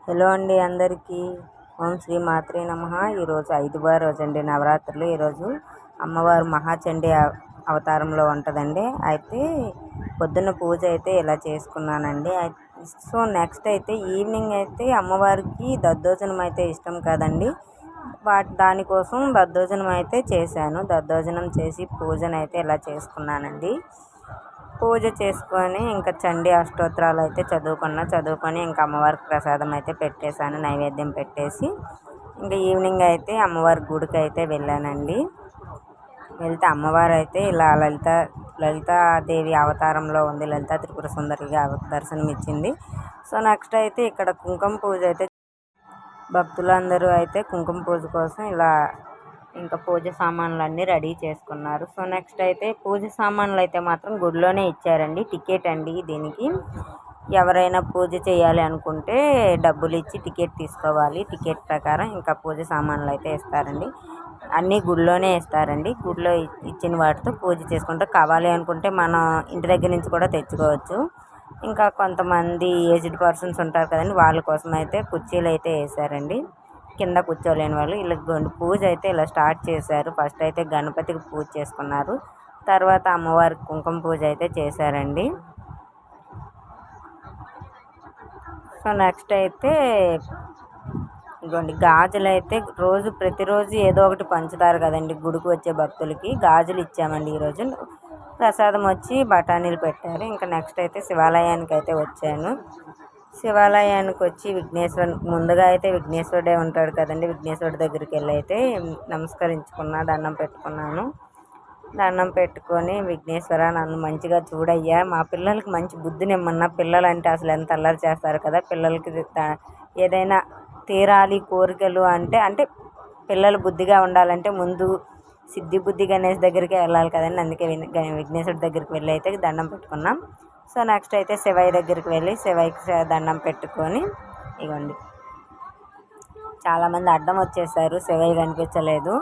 Hello అండి అందరికీ ఓం శ్రీ మాత్రే నమః. ఈరోజు 5వ రోజు అండి నవరాత్రులు. ఈరోజు అమ్మవారు మహాచండీ అవతారంలో ఉంటుందండి. అయితే పొద్దున్న పూజ అయితే ఇలా చేసుకున్నానండి. సో నెక్స్ట్ అయితే ఈవినింగ్ అయితే అమ్మవారికి దద్దోజనం అయితే ఇష్టం కదండి, దానికోసం దద్దోజనం అయితే చేశాను. దద్దోజనం చేసి పూజనైతే ఇలా చేసుకున్నానండి. పూజ చేసుకొని ఇంకా చండీ అష్టోత్తరాలు అయితే చదువుకొని ఇంకా అమ్మవారికి ప్రసాదం అయితే పెట్టేశాను, నైవేద్యం పెట్టేసి ఇంకా ఈవినింగ్ అయితే అమ్మవారి గుడికి అయితే వెళ్ళానండి. వెళ్తే అమ్మవారు అయితే ఇలా లలితాదేవి అవతారంలో ఉంది. లలితా త్రిపుర సుందరిగా దర్శనం ఇచ్చింది. సో నెక్స్ట్ అయితే ఇక్కడ కుంకుమ పూజ అయితే భక్తులందరూ అయితే కుంకుమ పూజ కోసం ఇలా ఇంకా పూజ సామాన్లు అన్నీ రెడీ చేసుకున్నారు. సో నెక్స్ట్ అయితే పూజ సామాన్లు అయితే మాత్రం గుడిలోనే ఇచ్చారండి. టికెట్ అండి దీనికి. ఎవరైనా పూజ చేయాలి అనుకుంటే డబ్బులు ఇచ్చి టికెట్ తీసుకోవాలి. టికెట్ ప్రకారం ఇంకా పూజ సామాన్లు అయితే ఇస్తారండి. అన్నీ గుడిలోనే ఇస్తారండి. గుడిలో ఇచ్చిన వాటితో పూజ చేసుకుంటే కావాలి అనుకుంటే మనం ఇంటి దగ్గర నుంచి కూడా తెచ్చుకోవచ్చు. ఇంకా కొంతమంది ఏజ్డ్ పర్సన్స్ ఉంటారు కదండి, వాళ్ళ కోసం అయితే కుర్చీలు అయితే వేసారండి. కింద కూర్చోలేని వాళ్ళు ఇలా పూజ అయితే ఇలా స్టార్ట్ చేశారు. ఫస్ట్ అయితే గణపతికి పూజ చేసుకున్నారు. తర్వాత అమ్మవారికి కుంకుమ పూజ అయితే చేశారండి. సో నెక్స్ట్ అయితే ఇదిగోండి గాజులు అయితే ప్రతిరోజు ఏదో ఒకటి పంచుతారు కదండి గుడికి వచ్చే భక్తులకి. గాజులు ఇచ్చామండి. ఈరోజు ప్రసాదం వచ్చి బఠానీలు పెట్టారు. ఇంకా నెక్స్ట్ అయితే శివాలయానికి అయితే వచ్చాను. శివాలయానికి వచ్చి ముందుగా అయితే విఘ్నేశ్వరుడే ఉంటాడు కదండి. విఘ్నేశ్వరుడి దగ్గరికి వెళ్ళి అయితే నమస్కరించుకున్నా, దండం పెట్టుకున్నాను. దండం పెట్టుకొని విఘ్నేశ్వర నన్ను మంచిగా చూడయ్యా, మా పిల్లలకి మంచి బుద్ధినిమ్మన్నా. పిల్లలు అంటే అసలు ఎంత అల్లరి చేస్తారు కదా. పిల్లలకి ఏదైనా తీరాలి కోరికలు అంటే పిల్లలు బుద్ధిగా ఉండాలంటే ముందు సిద్ధి బుద్ధి గణేష్ దగ్గరికి వెళ్ళాలి కదండి. అందుకే విఘ్నేశ్వరుడి దగ్గరికి వెళ్ళి అయితే దండం పెట్టుకున్నాం. సో నెక్స్ట్ అయితే శివయ్య దగ్గరికి వెళ్ళి శివయ్యకి దండం పెట్టుకొని ఇగోండి చాలామంది అడ్డం వచ్చేసారు. శివయ్య కనిపించలేదు,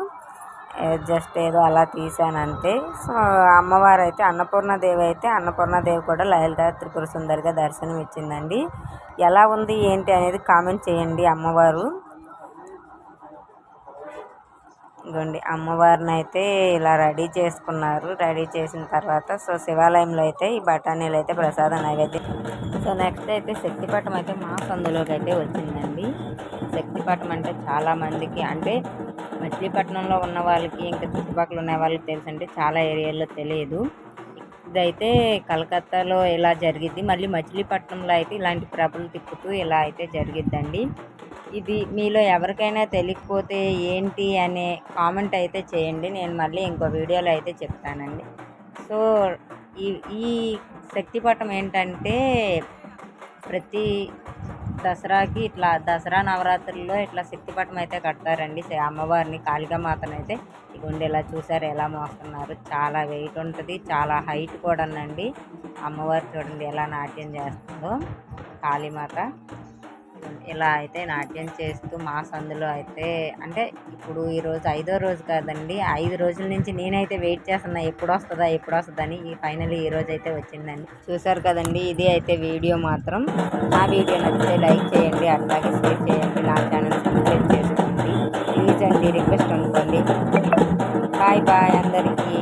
జస్ట్ ఏదో అలా తీసాను అంతే. సో అమ్మవారు అయితే అన్నపూర్ణాదేవి కూడా లలితా త్రిపుర సుందరిగా దర్శనం ఇచ్చిందండి. ఎలా ఉంది ఏంటి అనేది కామెంట్ చేయండి. అమ్మవారు ఇదిగోండి అమ్మవారిని అయితే ఇలా రెడీ చేసుకున్నారు. రెడీ చేసిన తర్వాత సో శివాలయంలో అయితే ఈ బఠానీలు అయితే ప్రసాదం నైవేద్యం. సో నెక్స్ట్ అయితే శక్తిపీఠం అయితే మా సందులోకి అయితే వచ్చిందండి. శక్తిపీఠం అంటే చాలామందికి అంటే మచిలీపట్నంలో ఉన్న వాళ్ళకి ఇంకా చుట్టుపక్కల ఉన్న వాళ్ళకి తెలుసండి, చాలా ఏరియాల్లో తెలియదు. ఇదైతే కలకత్తాలో ఇలా జరిగిద్ది, మళ్ళీ మచిలీపట్నంలో అయితే ఇలాంటి ప్రభలు తిప్పుతూ ఇలా అయితే జరిగిద్దండి. ఇది మీలో ఎవరికైనా తెలియకపోతే ఏంటి అనే కామెంట్ అయితే చేయండి. నేను మళ్ళీ ఇంకో వీడియోలో అయితే చెప్తానండి. సో ఈ శక్తిపీఠం ఏంటంటే ప్రతి దసరాకి ఇట్లా దసరా నవరాత్రుల్లో ఇట్లా శక్తిపీఠం అయితే కడతారండి. అమ్మవారిని కాళికామాతను అయితే ఇదిగోండి ఇలా చూసారు ఎలా మోస్తున్నారు. చాలా వెయిట్ ఉంటుంది, చాలా హైట్ కూడా ఉందండి. అమ్మవారు చూడండి ఎలా నాట్యం చేస్తుందో. కాళీమాత ఇలా అయితే నాట్యం చేస్తూ మా సందులో అయితే అంటే ఇప్పుడు ఈరోజు 5వ రోజు కదండి. 5 రోజుల నుంచి నేనైతే వెయిట్ చేస్తున్నా ఎప్పుడు వస్తుందని. ఫైనల్లీ ఈరోజు అయితే వచ్చిందండి. చూసారు కదండి, ఇది అయితే వీడియో మాత్రం. నా వీడియో నచ్చితే లైక్ చేయండి, అట్లాగే షేర్ చేయండి, నా ఛానల్ సబ్స్క్రైబ్ చేసుకోండి. ప్లీజ్ అండి, రిక్వెస్ట్ అనుకోండి. బాయ్ అందరికీ.